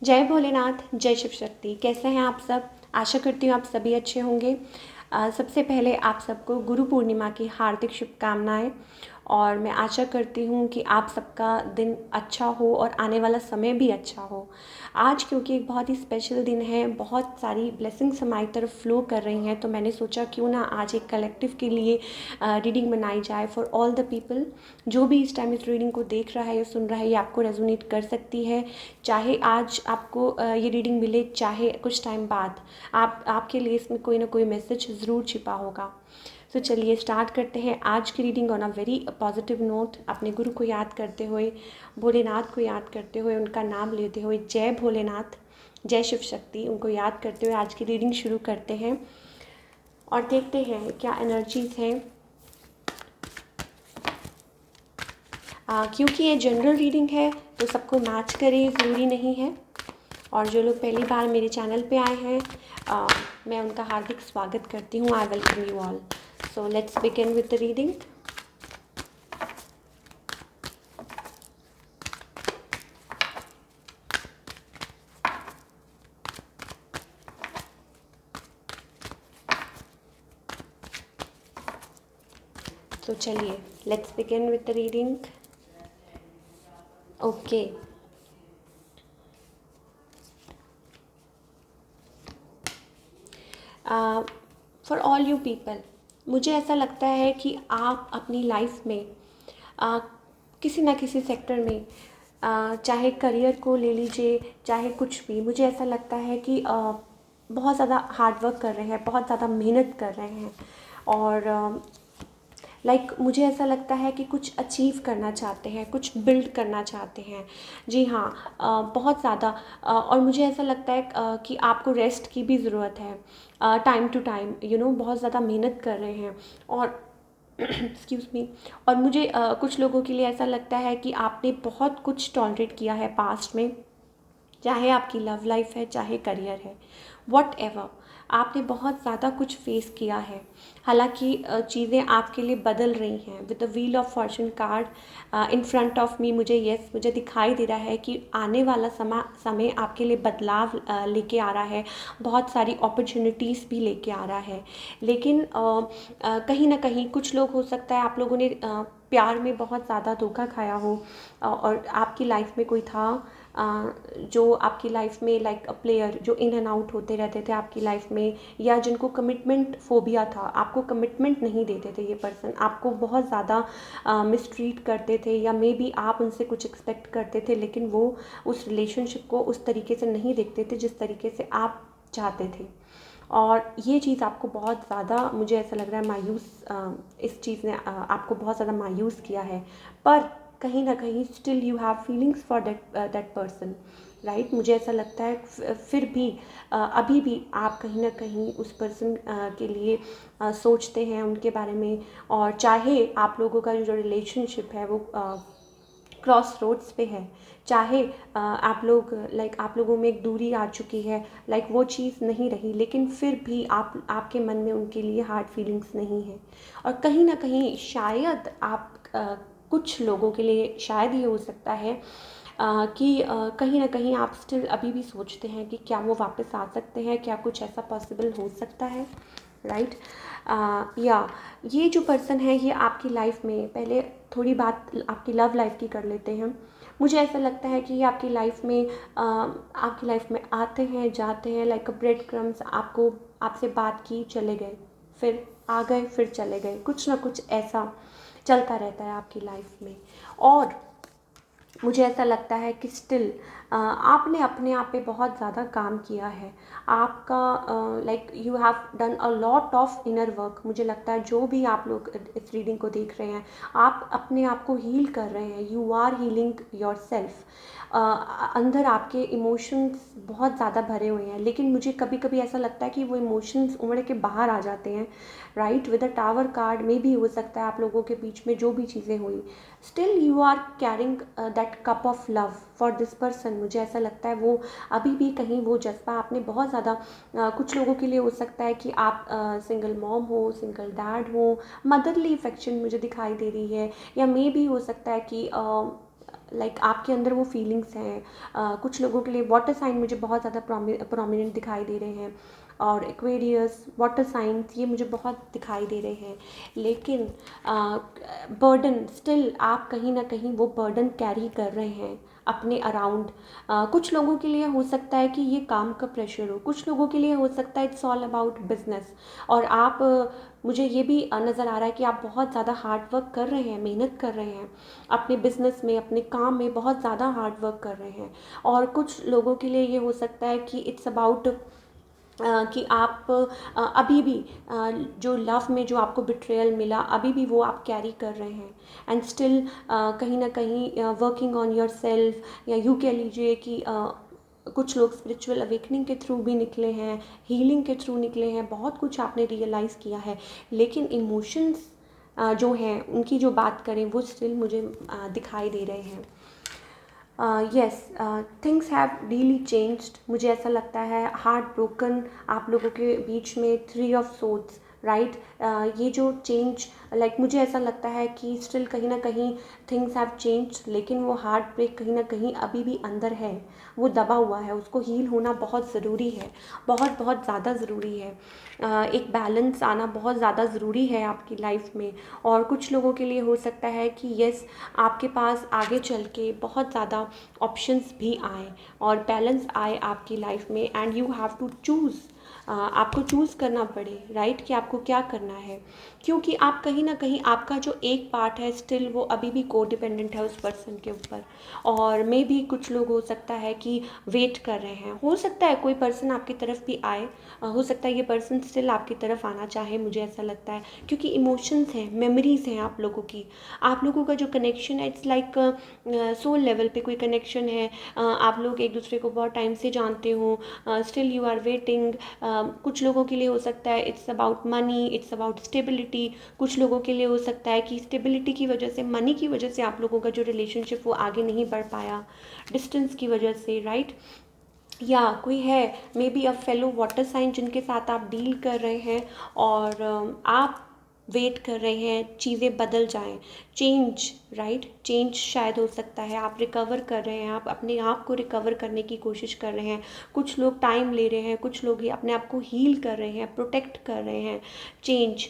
जय भोलेनाथ, जय शिव शक्ति। कैसे हैं आप सब? आशा करती हूँ आप सभी अच्छे होंगे। सबसे पहले आप सबको गुरु पूर्णिमा की हार्दिक शुभकामनाएं। और मैं आशा करती हूँ कि आप सबका दिन अच्छा हो और आने वाला समय भी अच्छा हो। आज क्योंकि एक बहुत ही स्पेशल दिन है, बहुत सारी ब्लेसिंग्स हमारी तरफ फ्लो कर रही हैं, तो मैंने सोचा क्यों ना आज एक कलेक्टिव के लिए रीडिंग बनाई जाए फॉर ऑल द पीपल। जो भी इस टाइम इस रीडिंग को देख रहा है या सुन रहा है, ये आपको रेजोनेट कर सकती है। चाहे आज आपको ये रीडिंग मिले, चाहे कुछ टाइम बाद, आपके लिए इसमें कोई ना कोई मैसेज ज़रूर छिपा होगा। तो चलिए स्टार्ट करते हैं आज की reading on a very positive note. अपने गुरु को याद करते हुए, भोलेनाथ को याद करते हुए, उनका नाम लेते हुए, जय भोलेनाथ, जय शिव शक्ति, उनको याद करते हुए आज की रीडिंग शुरू करते हैं और देखते हैं क्या एनर्जीज हैं। क्योंकि ये जनरल रीडिंग है तो सबको मैच करे ज़रूरी नहीं है। और जो लोग पहली बार मेरे चैनल पे आए हैं, मैं उनका हार्दिक स्वागत करती हूँ। I welcome you all. So let's begin with the reading. तो चलिए let's begin with the reading. Okay, for all you people, मुझे ऐसा लगता है कि आप अपनी लाइफ में uh, किसी ना किसी सेक्टर में, चाहे करियर को ले लीजिए, चाहे कुछ भी, मुझे ऐसा लगता है कि बहुत ज़्यादा हार्डवर्क कर रहे हैं, बहुत ज़्यादा मेहनत कर रहे हैं। और मुझे ऐसा लगता है कि कुछ अचीव करना चाहते हैं, कुछ बिल्ड करना चाहते हैं। जी हाँ, बहुत ज़्यादा। और मुझे ऐसा लगता है कि आपको रेस्ट की भी ज़रूरत है, टाइम टू टाइम, बहुत ज़्यादा मेहनत कर रहे हैं। और एक्सक्यूज़ मी। और मुझे कुछ लोगों के लिए ऐसा लगता है कि आपने बहुत कुछ टॉलरेट किया है पास्ट में, चाहे आपकी लव लाइफ है, चाहे करियर है, वॉट एवर, आपने बहुत ज़्यादा कुछ फेस किया है। हालांकि चीज़ें आपके लिए बदल रही हैं। With the wheel of Fortune card in front of me, मुझे दिखाई दे रहा है कि आने वाला समय आपके लिए बदलाव लेके आ रहा है, बहुत सारी अपॉर्चुनिटीज़ भी लेके आ रहा है। लेकिन कहीं ना कहीं कुछ लोग, हो सकता है आप लोगों ने प्यार में बहुत ज़्यादा धोखा खाया हो, और आपकी लाइफ में कोई था जो आपकी लाइफ में लाइक अ प्लेयर, जो इन एंड आउट होते रहते थे आपकी लाइफ में, या जिनको कमिटमेंट फोबिया था, आपको कमिटमेंट नहीं देते थे ये पर्सन, आपको बहुत ज़्यादा मिसट्रीट करते थे, या मे बी आप उनसे कुछ एक्सपेक्ट करते थे, लेकिन वो उस रिलेशनशिप को उस तरीके से नहीं देखते थे जिस तरीके से आप चाहते थे। और ये चीज़ आपको बहुत ज़्यादा, मुझे ऐसा लग रहा है, इस चीज़ ने आपको बहुत ज़्यादा मायूस किया है। पर कहीं ना कहीं still you have feelings for that person, right. मुझे ऐसा लगता है फिर भी अभी भी आप कहीं ना कहीं उस पर्सन के लिए सोचते हैं, उनके बारे में। और चाहे आप लोगों का जो रिलेशनशिप है वो क्रॉस रोड्स पे है, चाहे आप लोग आप लोगों में एक दूरी आ चुकी है, वो चीज़ नहीं रही, लेकिन फिर भी आपके मन में उनके लिए हार्ड फीलिंग्स नहीं है। और कहीं ना कहीं शायद आप कुछ लोगों के लिए शायद ये हो सकता है कि कहीं ना कहीं आप स्टिल अभी भी सोचते हैं कि क्या वो वापस आ सकते हैं, क्या कुछ ऐसा पॉसिबल हो सकता है, राइट। या ये जो पर्सन है, ये आपकी लाइफ में, पहले थोड़ी बात आपकी लव लाइफ की कर लेते हैं। मुझे ऐसा लगता है कि ये आपकी लाइफ में आते हैं, जाते हैं, लाइक अ ब्रेड क्रम्स। आपसे बात की, चले गए, फिर आ गए, फिर चले गए, कुछ ना कुछ ऐसा चलता रहता है आपकी लाइफ में। और मुझे ऐसा लगता है कि स्टिल आपने अपने आप पे बहुत ज़्यादा काम किया है। आपका you have done a lot of inner work. मुझे लगता है जो भी आप लोग इस रीडिंग को देख रहे हैं, आप अपने आप को हील कर रहे हैं, you are healing yourself. अंदर आपके इमोशंस बहुत ज़्यादा भरे हुए हैं, लेकिन मुझे कभी कभी ऐसा लगता है कि वो इमोशंस उमड़ के बाहर आ जाते हैं, right. With a tower card में भी हो सकता है आप लोगों के बीच में जो भी चीज़ें हुई, still you are carrying that cup of love for this person. मुझे ऐसा लगता है वो अभी भी कहीं वो जज्बा आपने बहुत ज़्यादा, कुछ लोगों के लिए हो सकता है कि आप सिंगल मॉम हो, सिंगल डैड हो, मदरली अफेक्शन मुझे दिखाई दे रही है। या मे भी हो सकता है कि लाइक आपके अंदर वो फीलिंग्स हैं। कुछ लोगों के लिए वाटर साइन मुझे बहुत ज़्यादा प्रोमिनेंट दिखाई दे रहे हैं, और एक्वेरियस, वाटर साइंस, ये मुझे बहुत दिखाई दे रहे हैं। लेकिन बर्डन स्टिल आप कहीं ना कहीं वो बर्डन कैरी कर रहे हैं अपने अराउंड। कुछ लोगों के लिए हो सकता है कि ये काम का प्रेशर हो, कुछ लोगों के लिए हो सकता है इट्स ऑल अबाउट बिजनेस। और आप मुझे ये भी नज़र आ रहा है कि आप बहुत ज़्यादा हार्ड वर्क कर रहे हैं, मेहनत कर रहे हैं अपने बिजनेस में, अपने काम में बहुत ज़्यादा हार्ड वर्क कर रहे हैं। और कुछ लोगों के लिए ये हो सकता है कि इट्स अबाउट कि आप अभी भी जो लव में जो आपको बिट्रेयल मिला, अभी भी वो आप कैरी कर रहे हैं, एंड स्टिल कहीं ना कहीं वर्किंग ऑन योर सेल्फ। या यूँ कह लीजिए कि कुछ लोग स्पिरिचुअल अवेकनिंग के थ्रू भी निकले हैं, हीलिंग के थ्रू निकले हैं, बहुत कुछ आपने रियलाइज़ किया है। लेकिन इमोशंस जो हैं उनकी जो बात करें वो स्टिल मुझे दिखाई दे रहे हैं। Yes, things have really changed. मुझे ऐसा लगता है हार्ट ब्रोकन आप लोगों के बीच में, 3 ऑफ सोर्ड्स, राइट। ये जो चेंज, लाइक मुझे ऐसा लगता है कि स्टिल कहीं ना कहीं थिंग्स हैव चेंज्ड, लेकिन वो हार्ट ब्रेक कहीं ना कहीं अभी भी अंदर है, वो दबा हुआ है, उसको हील होना बहुत ज़रूरी है, बहुत बहुत ज़्यादा ज़रूरी है। एक बैलेंस आना बहुत ज़्यादा ज़रूरी है आपकी लाइफ में। और कुछ लोगों के लिए हो सकता है कि यस, आपके पास आगे चल के बहुत ज़्यादा ऑप्शंस भी आए और बैलेंस आए आपकी लाइफ में, and you have to choose. आपको चूज़ करना पड़े, राइट, कि आपको क्या करना है। क्योंकि आप कहीं ना कहीं आपका जो एक पार्ट है स्टिल वो अभी भी को डिपेंडेंट है उस पर्सन के ऊपर। और मे भी कुछ लोग हो सकता है कि वेट कर रहे हैं, हो सकता है कोई पर्सन आपकी तरफ भी आए, हो सकता है ये पर्सन स्टिल आपकी तरफ आना चाहे, मुझे ऐसा लगता है। क्योंकि इमोशंस हैं, मेमोरीज हैं आप लोगों की, आप लोगों का जो कनेक्शन है इट्स लाइक सोल लेवल पे कोई कनेक्शन है। आप लोग एक दूसरे को बहुत टाइम से जानते हो, स्टिल यू आर वेटिंग। कुछ लोगों के लिए हो सकता है it's about money, it's about stability. कुछ लोगों के लिए हो सकता है कि स्टेबिलिटी की वजह से, मनी की वजह से आप लोगों का जो रिलेशनशिप वो आगे नहीं बढ़ पाया, डिस्टेंस की वजह से, राइट। या कोई है maybe a fellow water sign जिनके साथ आप डील कर रहे हैं, और आप वेट कर रहे हैं चीज़ें बदल जाएं, चेंज, राइट, चेंज शायद हो सकता है। आप रिकवर कर रहे हैं, आप अपने आप को रिकवर करने की कोशिश कर रहे हैं। कुछ लोग टाइम ले रहे हैं, कुछ लोग ही अपने आप को हील कर रहे हैं, प्रोटेक्ट कर रहे हैं। चेंज,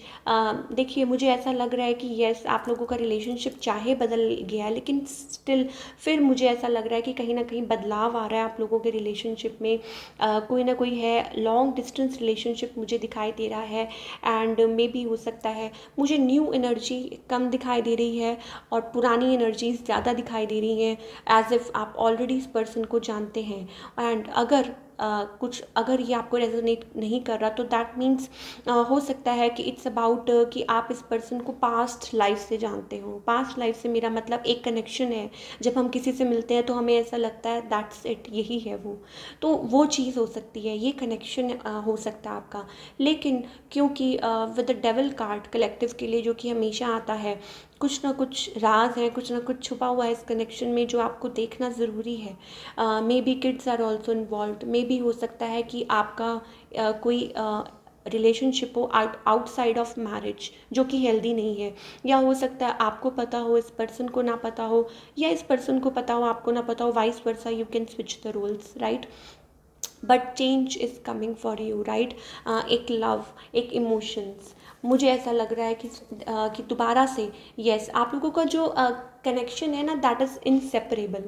देखिए मुझे ऐसा लग रहा है कि यस, आप लोगों का रिलेशनशिप चाहे बदल गया है, लेकिन स्टिल फिर मुझे ऐसा लग रहा है कि कहीं ना कहीं बदलाव आ रहा है आप लोगों के रिलेशनशिप में। कोई ना कोई है लॉन्ग डिस्टेंस रिलेशनशिप मुझे दिखाई दे रहा है, एंड मे बी हो सकता है मुझे न्यू एनर्जी कम दिखाई दे रही है और पुरानी एनर्जीज ज़्यादा दिखाई दे रही हैं, एज इफ़ आप ऑलरेडी इस पर्सन को जानते हैं। एंड अगर कुछ अगर ये आपको रेजोनेट नहीं कर रहा तो दैट मीन्स हो सकता है कि इट्स अबाउट कि आप इस पर्सन को पास्ट लाइफ से जानते हो। पास्ट लाइफ से मेरा मतलब एक कनेक्शन है, जब हम किसी से मिलते हैं तो हमें ऐसा लगता है दैट्स इट, यही है वो। तो वो चीज़ हो सकती है, ये कनेक्शन हो सकता है आपका। लेकिन क्योंकि with the devil card collective के लिए जो कि हमेशा आता है, कुछ ना कुछ राज है, कुछ ना कुछ छुपा हुआ है इस कनेक्शन में जो आपको देखना ज़रूरी है। Maybe kids are also involve, maybe हो सकता है कि आपका कोई रिलेशनशिप हो आउटसाइड ऑफ मैरिज जो कि हेल्दी नहीं है। या हो सकता है आपको पता हो, इस पर्सन को ना पता हो, या इस पर्सन को पता हो आपको ना पता हो, vice versa, you can switch the roles, right. But change is coming for you, right. एक लव, एक इमोशंस, मुझे ऐसा लग रहा है कि दोबारा से यस, आप लोगों का जो कनेक्शन है ना दैट इज़ इनसेपरेबल,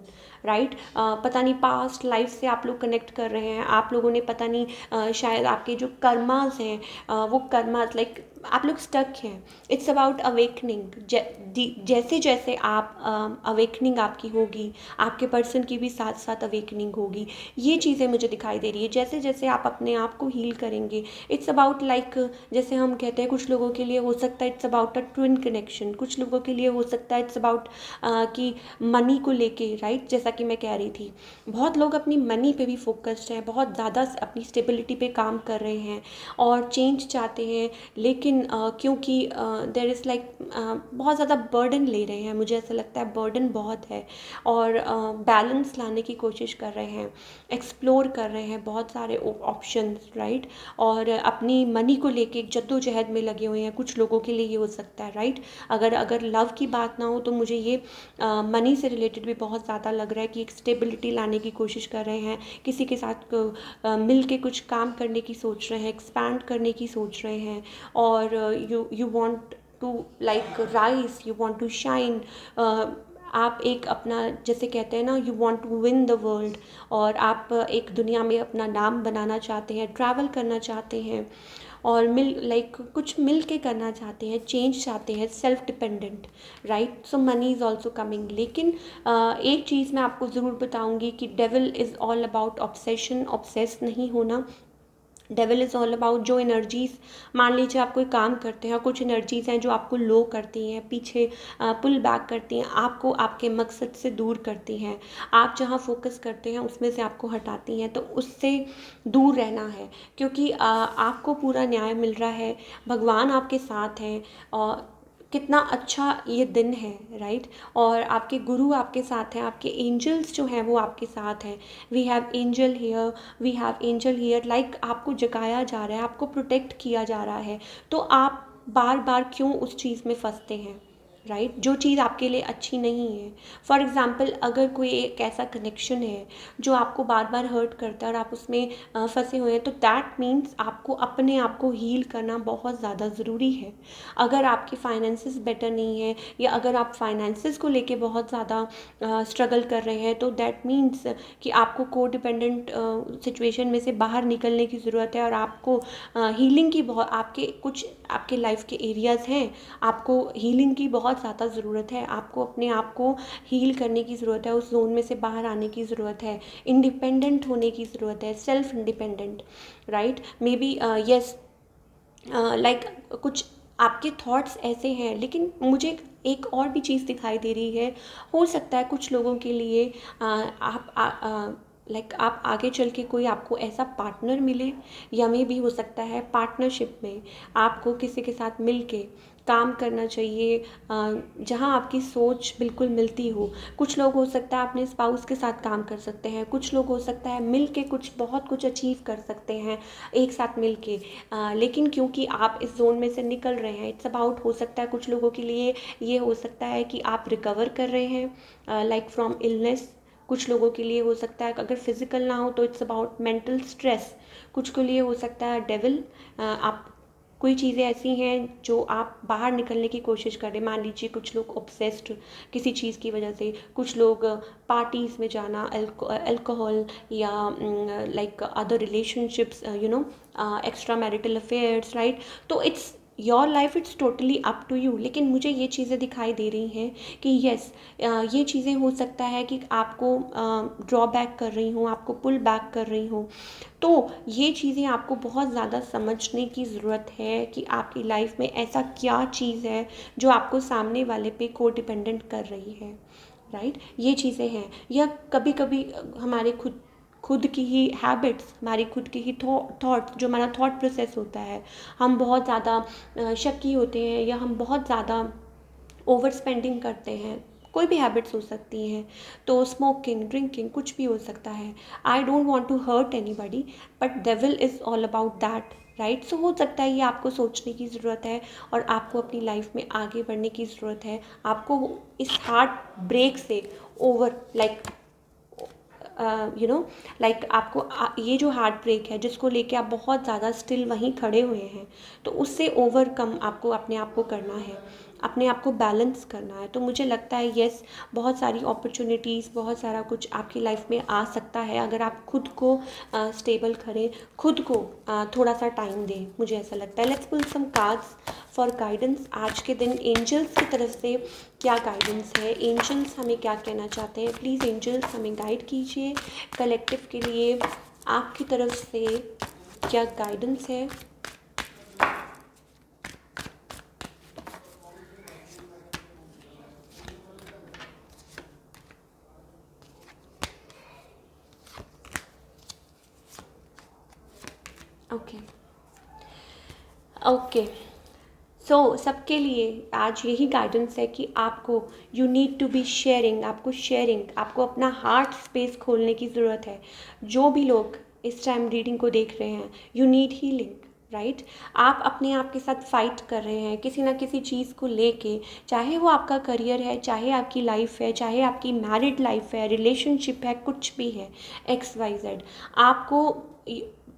राइट। पता नहीं पास्ट लाइफ से आप लोग कनेक्ट कर रहे हैं, आप लोगों ने पता नहीं शायद आपके जो कर्मास हैं वो कर्मास लाइक आप लोग स्टक हैं। It's about awakening. जैसे जैसे आप अवेकनिंग आपकी होगी, आपके पर्सन की भी साथ साथ अवेकनिंग होगी। ये चीज़ें मुझे दिखाई दे रही है, जैसे जैसे आप अपने आप को हील करेंगे। इट्स अबाउट लाइक जैसे हम कहते हैं, कुछ लोगों के लिए हो सकता है it's about a twin connection, कुछ लोगों के लिए हो सकता है इट्स अबाउट कि मनी को लेके, राइट। जैसा कि मैं कह रही थी, बहुत लोग अपनी मनी पे भी फोकस्ड हैं, बहुत ज़्यादा अपनी स्टेबिलिटी पे काम कर रहे हैं और चेंज चाहते हैं, लेकिन लेकिन क्योंकि देयर इज़ लाइक बहुत ज़्यादा बर्डन ले रहे हैं, मुझे ऐसा लगता है बर्डन बहुत है, और बैलेंस लाने की कोशिश कर रहे हैं, एक्सप्लोर कर रहे हैं बहुत सारे ऑप्शंस, राइट। और अपनी मनी को लेके एक जद्दोजहद में लगे हुए हैं, कुछ लोगों के लिए ये हो सकता है, राइट। अगर अगर लव की बात ना हो तो मुझे ये मनी से रिलेटेड भी बहुत ज़्यादा लग रहा है कि एक स्टेबिलिटी लाने की कोशिश कर रहे हैं, किसी के साथ मिल के कुछ काम करने की सोच रहे हैं, एक्सपैंड करने की सोच रहे हैं, और you want to like rise, you want to shine. आप एक अपना, जैसे कहते हैं ना, you want to win the world, और आप एक दुनिया में अपना नाम बनाना चाहते हैं, ट्रैवल करना चाहते हैं, और कुछ मिल के करना चाहते हैं, चेंज चाहते हैं, self dependent, right. So money is also coming. लेकिन एक चीज़ मैं आपको ज़रूर बताऊंगी कि devil is all about obsession, obsess नहीं होना। डेविल इज़ ऑल अबाउट जो एनर्जीज़, मान लीजिए आप कोई काम करते हैं और कुछ एनर्जीज़ हैं जो आपको लो करती हैं, पीछे पुल बैक करती हैं, आपको आपके मकसद से दूर करती हैं, आप जहाँ फोकस करते हैं उसमें से आपको हटाती हैं, तो उससे दूर रहना है। क्योंकि आपको पूरा न्याय मिल रहा है, भगवान आपके साथ हैं, और कितना अच्छा ये दिन है, राइट। और आपके गुरु आपके साथ हैं, आपके एंजल्स जो हैं वो आपके साथ हैं। We have angel here, we have angel here, like आपको जगाया जा रहा है, आपको प्रोटेक्ट किया जा रहा है। तो आप बार बार क्यों उस चीज़ में फंसते हैं, राइट, जो चीज़ आपके लिए अच्छी नहीं है। फॉर एग्ज़ाम्पल, अगर कोई एक ऐसा कनेक्शन है जो आपको बार बार हर्ट करता है और आप उसमें फंसे हुए हैं, तो दैट मीन्स आपको अपने आप को हील करना बहुत ज़्यादा ज़रूरी है। अगर आपकी फाइनेंसेस बेटर नहीं है, या अगर आप फाइनेंसेस को लेके बहुत ज़्यादा स्ट्रगल कर रहे हैं, तो दैट मीन्स कि आपको को डिपेंडेंट सिचुएशन में से बाहर निकलने की ज़रूरत है, और आपको हीलिंग की बहुत, आपके कुछ आपके लाइफ के एरियाज़ हैं, आपको हीलिंग की बहुत ज़्यादा ज़रूरत है, आपको अपने आप को हील करने की ज़रूरत है, उस जोन में से बाहर आने की ज़रूरत है, इंडिपेंडेंट होने की ज़रूरत है, self independent, right. May be yes, like कुछ आपके थॉट्स ऐसे हैं, लेकिन मुझे एक और भी चीज़ दिखाई दे रही है। हो सकता है कुछ लोगों के लिए आप आगे चल के कोई आपको ऐसा पार्टनर मिले, या मे भी हो सकता है पार्टनरशिप में आपको किसी के साथ मिल के काम करना चाहिए, जहाँ आपकी सोच बिल्कुल मिलती हो। कुछ लोग हो सकता है अपने स्पाउस के साथ काम कर सकते हैं, कुछ लोग हो सकता है मिल के कुछ बहुत कुछ अचीव कर सकते हैं एक साथ मिल के। लेकिन क्योंकि आप इस जोन में से निकल रहे हैं, इट्स अबाउट, हो सकता है कुछ लोगों के लिए ये हो सकता है कि आप रिकवर कर रहे हैं लाइक फ्रॉम इलनेस। कुछ लोगों के लिए हो सकता है अगर फिजिकल ना हो तो इट्स अबाउट मेंटल स्ट्रेस। कुछ के लिए हो सकता है डेविल, आप कोई चीज़ें ऐसी हैं जो आप बाहर निकलने की कोशिश कर रहे हैं। मान लीजिए कुछ लोग ऑब्सेस्ड किसी चीज़ की वजह से, कुछ लोग पार्टीज़ में जाना, अल्कोहल, या like other relationships, extra marital affairs, right. तो it's your life, it's totally up to you. लेकिन मुझे ये चीज़ें दिखाई दे रही हैं कि यस, ये चीज़ें हो सकता है कि आपको ड्रॉ बैक कर रही हूँ, आपको पुल बैक कर रही हूँ। तो ये चीज़ें आपको बहुत ज़्यादा समझने की ज़रूरत है कि आपकी लाइफ में ऐसा क्या चीज़ है जो आपको सामने वाले पे को डिपेंडेंट कर रही है, राइट। ये चीज़ें हैं, या कभी कभी हमारे खुद खुद की ही हैबिट्स, हमारी खुद की ही थॉट, जो हमारा थॉट प्रोसेस होता है, हम बहुत ज़्यादा शक्की होते हैं, या हम बहुत ज़्यादा ओवर स्पेंडिंग करते हैं। कोई भी हैबिट्स हो सकती हैं, तो स्मोकिंग, ड्रिंकिंग, कुछ भी हो सकता है। I don't want to hurt anybody, but devil is all about that, right. So हो सकता है ये आपको सोचने की ज़रूरत है, और आपको अपनी लाइफ में आगे बढ़ने की ज़रूरत है। आपको इस हार्ट ब्रेक से ओवर लाइक लाइक आपको ये जो हार्ट ब्रेक है जिसको लेके आप बहुत ज़्यादा स्टिल वहीं खड़े हुए हैं, तो उससे ओवरकम आपको अपने आप को करना है, अपने आप को बैलेंस करना है। तो मुझे लगता है यस, बहुत सारी अपॉर्चुनिटीज़, बहुत सारा कुछ आपकी लाइफ में आ सकता है अगर आप खुद को स्टेबल करें, खुद को थोड़ा सा टाइम दें। मुझे ऐसा लगता है। Let's pull some cards for guidance. आज के दिन एंजल्स की तरफ से क्या गाइडेंस है, एंजल्स हमें क्या कहना चाहते हैं, प्लीज़ एंजल्स हमें गाइड कीजिए। कलेक्टिव के लिए आपकी तरफ से क्या गाइडेंस है। ओके, ओके, सबके लिए आज यही गाइडेंस है कि आपको you need to be sharing, आपको अपना हार्ट स्पेस खोलने की ज़रूरत है। जो भी लोग इस टाइम रीडिंग को देख रहे हैं, यू नीड हीलिंग, राइट। आप अपने आप के साथ फाइट कर रहे हैं किसी ना किसी चीज़ को लेके, चाहे वो आपका करियर है, चाहे आपकी लाइफ है, चाहे आपकी मैरिड लाइफ है, रिलेशनशिप है, कुछ भी है, XYZ। आपको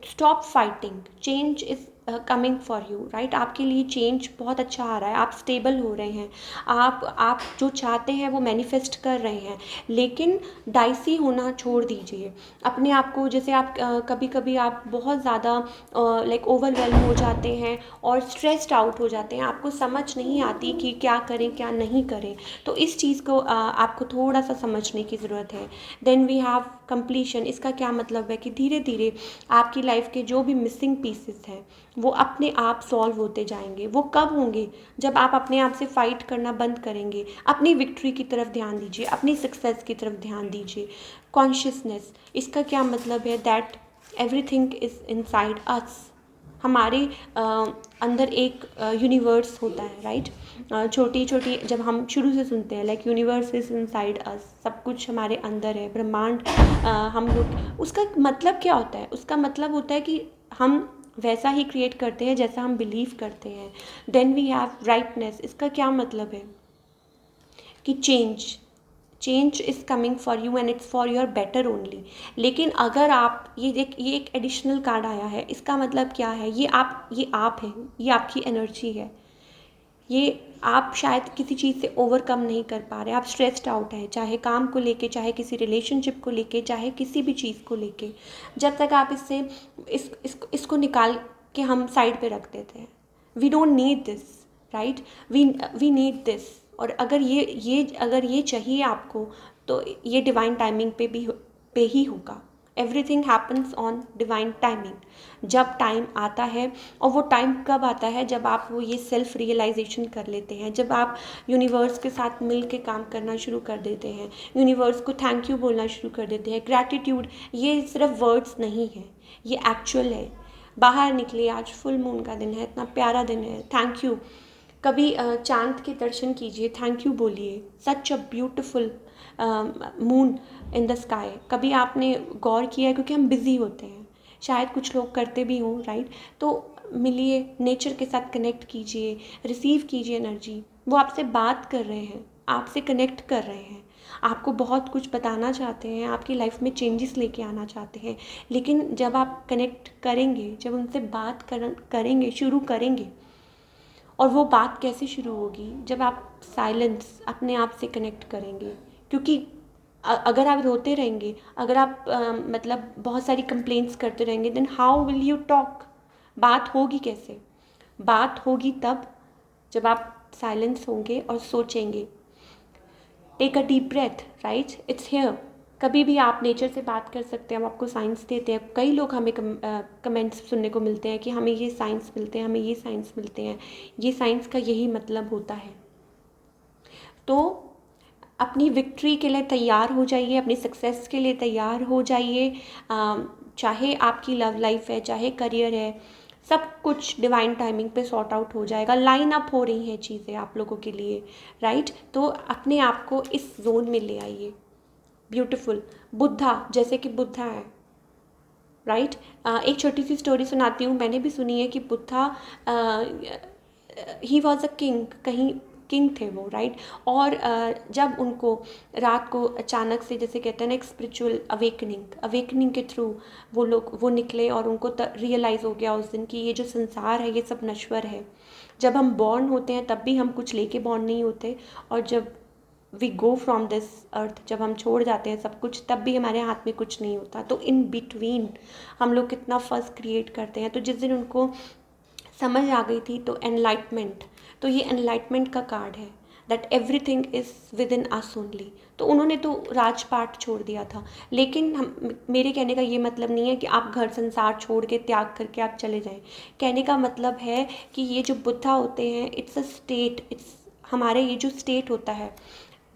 stop fighting, change is coming for you, right. आपके लिए चेंज बहुत अच्छा आ रहा है, आप स्टेबल हो रहे हैं, आप जो चाहते हैं वो मैनिफेस्ट कर रहे हैं। लेकिन डाइसी होना छोड़ दीजिए अपने आप को। जैसे आप कभी कभी आप बहुत ज़्यादा लाइक ओवरवेल्म हो जाते हैं और स्ट्रेस्ड आउट हो जाते हैं, आपको समझ नहीं आती कि क्या करें क्या नहीं करें। तो इस चीज़ को आपको थोड़ा सा समझने की ज़रूरत है। Then we have completion. इसका क्या मतलब है कि धीरे धीरे आपकी लाइफ के जो भी मिसिंग पीसेस हैं वो अपने आप सॉल्व होते जाएंगे। वो कब होंगे? जब आप अपने आप से फाइट करना बंद करेंगे। अपनी विक्ट्री की तरफ ध्यान दीजिए, अपनी सक्सेस की तरफ ध्यान दीजिए। कॉन्शियसनेस, इसका क्या मतलब है? That everything is inside us. हमारे अंदर एक यूनिवर्स होता है, राइट। छोटी छोटी जब हम शुरू से सुनते हैं like universe is inside us, सब कुछ हमारे अंदर है, ब्रह्मांड हम लोग। उसका मतलब क्या होता है? उसका मतलब होता है कि हम वैसा ही क्रिएट करते हैं जैसा हम बिलीव करते हैं। Then we have rightness. इसका क्या मतलब है कि change is coming for you and it's for your better only. लेकिन अगर आप ये एक एडिशनल कार्ड आया है, इसका मतलब क्या है? ये आप हैं, ये आपकी एनर्जी है। ये आप शायद किसी चीज़ से ओवरकम नहीं कर पा रहे, आप स्ट्रेस्ड आउट हैं, चाहे काम को लेके, चाहे किसी रिलेशनशिप को लेके, चाहे किसी भी चीज़ को लेके। जब तक आप इसको निकाल के हम साइड पे रख देते हैं, we don't need this, right. We need this. और अगर ये चाहिए आपको, तो ये डिवाइन टाइमिंग पे ही होगा। Everything happens on divine timing. जब टाइम आता है, और वो टाइम कब आता है? जब आप वो ये सेल्फ रियलाइजेशन कर लेते हैं, जब आप यूनिवर्स के साथ मिल के काम करना शुरू कर देते हैं, यूनिवर्स को थैंक यू बोलना शुरू कर देते हैं। ग्रैटिट्यूड ये सिर्फ वर्ड्स नहीं है, ये एक्चुअल है। बाहर निकले, आज फुल मून का दिन है, इतना प्यारा दिन है, थैंक यू। कभी चांद के दर्शन कीजिए, थैंक यू बोलिए। Such a beautiful moon in the sky. कभी आपने गौर किया है? क्योंकि हम बिज़ी होते हैं, शायद कुछ लोग करते भी हों, राइट। तो मिलिए, नेचर के साथ कनेक्ट कीजिए, रिसीव कीजिए एनर्जी। वो आपसे बात कर रहे हैं, आपसे कनेक्ट कर रहे हैं, आपको बहुत कुछ बताना चाहते हैं, आपकी लाइफ में चेंजेस लेके आना चाहते हैं। लेकिन जब आप कनेक्ट करेंगे, जब उनसे बात करेंगे, शुरू करेंगे, और वो बात कैसे शुरू होगी? जब आप साइलेंस अपने आप से कनेक्ट करेंगे। क्योंकि अगर आप रोते रहेंगे, अगर आप मतलब बहुत सारी कंप्लेंट्स करते रहेंगे, then how will you talk? बात होगी कैसे? बात होगी तब जब आप साइलेंस होंगे और सोचेंगे। Take a deep breath, right, it's here. कभी भी आप नेचर से बात कर सकते हैं, हम आपको साइंस देते हैं। कई लोग हमें कमेंट्स सुनने को मिलते हैं कि हमें ये साइंस मिलते हैं, हमें ये साइंस मिलते हैं। ये साइंस का यही मतलब होता है। तो अपनी विक्ट्री के लिए तैयार हो जाइए, अपनी सक्सेस के लिए तैयार हो जाइए। चाहे आपकी लव लाइफ है, चाहे करियर है, सब कुछ डिवाइन टाइमिंग पे सॉर्ट आउट हो जाएगा। लाइन अप हो रही हैं चीज़ें आप लोगों के लिए, राइट। तो अपने आप को इस जोन में ले आइए। ब्यूटीफुल। बुद्धा, जैसे कि बुद्धा है, राइट। एक छोटी सी स्टोरी सुनाती हूँ, मैंने भी सुनी है कि Buddha he was a king, कहीं किंग थे वो, राइट। और जब उनको रात को अचानक से, जैसे कहते हैं ना, एक स्पिरिचुअल अवेकनिंग के थ्रू वो निकले, और उनको रियलाइज़ हो गया उस दिन कि ये जो संसार है ये सब नश्वर है। जब हम बॉर्न होते हैं तब भी हम कुछ लेके बॉर्न नहीं होते, और जब we go from this earth, जब हम छोड़ जाते हैं सब कुछ, तब भी हमारे हाथ में कुछ नहीं होता। तो इन बिटवीन हम लोग कितना फर्स्ट क्रिएट करते हैं। तो जिस दिन उनको समझ आ गई थी, तो एनलाइटमेंट, तो ये एनलाइटमेंट का कार्ड है, that everything is with in us only. तो उन्होंने तो राजपाट छोड़ दिया था। लेकिन मेरे कहने का ये मतलब नहीं है कि आप घर संसार छोड़ के, त्याग करके आप चले जाएं। कहने का मतलब है कि ये जो बुद्धा होते हैं, इट्स अ स्टेट, इट्स हमारे ये जो स्टेट होता है,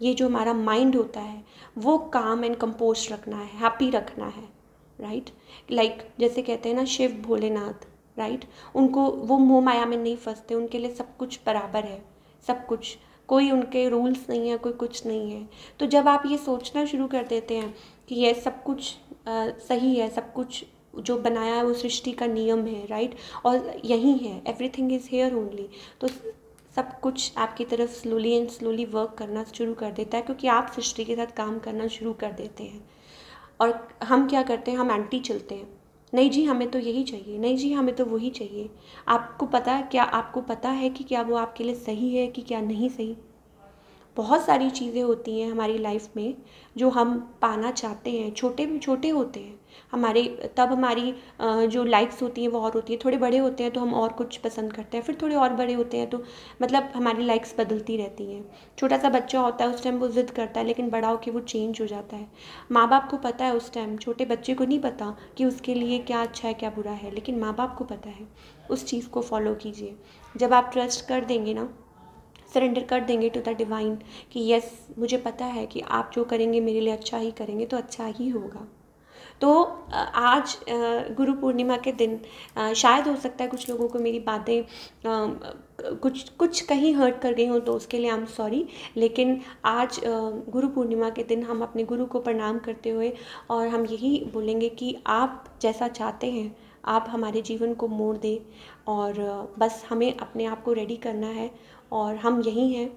ये जो हमारा माइंड होता है, वो काम एंड कंपोज रखना है, हैप्पी रखना है, राइट। लाइक जैसे कहते हैं ना, शिव भोलेनाथ, राइट। उनको वो मोह माया में नहीं फंसते, उनके लिए सब कुछ बराबर है, सब कुछ, कोई उनके रूल्स नहीं है, कोई कुछ नहीं है। तो जब आप ये सोचना शुरू कर देते हैं कि ये सब कुछ सही है, सब कुछ जो बनाया है वो सृष्टि का नियम है, राइट, और यही है, एवरीथिंग इज़ हेयर ओनली, तो सब कुछ आपकी तरफ स्लोली एंड स्लोली वर्क करना शुरू कर देता है, क्योंकि आप सृष्टि के साथ काम करना शुरू कर देते हैं। और हम क्या करते हैं, हम एंटी चलते हैं, नहीं जी हमें तो यही चाहिए, नहीं जी हमें तो वही चाहिए। आपको पता है क्या, आपको पता है कि क्या वो आपके लिए सही है कि क्या नहीं सही। बहुत सारी चीज़ें होती हैं हमारी लाइफ में जो हम पाना चाहते हैं, छोटे भी छोटे होते हैं हमारे, तब हमारी जो लाइक्स होती हैं वो और होती है, थोड़े बड़े होते हैं तो हम और कुछ पसंद करते हैं, फिर थोड़े और बड़े होते हैं तो मतलब हमारी लाइक्स बदलती रहती हैं। छोटा सा बच्चा होता है उस टाइम वो ज़िद करता है, लेकिन बड़ा होकर वो चेंज हो जाता है। माँ बाप को पता है उस टाइम, छोटे बच्चे को नहीं पता कि उसके लिए क्या अच्छा है क्या बुरा है, लेकिन माँ बाप को पता है। उस चीज़ को फॉलो कीजिए। जब आप ट्रस्ट कर देंगे ना, सरेंडर कर देंगे टू द डिवाइन कि यस मुझे पता है कि आप जो करेंगे मेरे लिए अच्छा ही करेंगे, तो अच्छा ही होगा। तो आज गुरु पूर्णिमा के दिन शायद हो सकता है कुछ लोगों को मेरी बातें कुछ कुछ कहीं हर्ट कर गई हों, तो उसके लिए आई एम सॉरी। लेकिन आज गुरु पूर्णिमा के दिन हम अपने गुरु को प्रणाम करते हुए और हम यही बोलेंगे कि आप जैसा चाहते हैं आप हमारे जीवन को मोड़ दें, और बस हमें अपने आप को रेडी करना है, और हम यही हैं।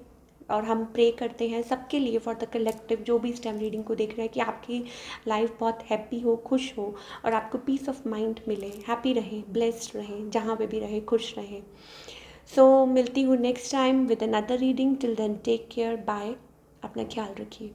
और हम प्रे करते हैं सबके लिए, फॉर द कलेक्टिव, जो भी स्टेम रीडिंग को देख रहे हैं, कि आपकी लाइफ बहुत हैप्पी हो, खुश हो, और आपको पीस ऑफ माइंड मिले, हैप्पी रहें, ब्लेस्ड रहें, जहाँ पे भी रहें खुश रहें। सो मिलती हूँ next time with another reading. Till then take care, bye, अपना ख्याल रखिए।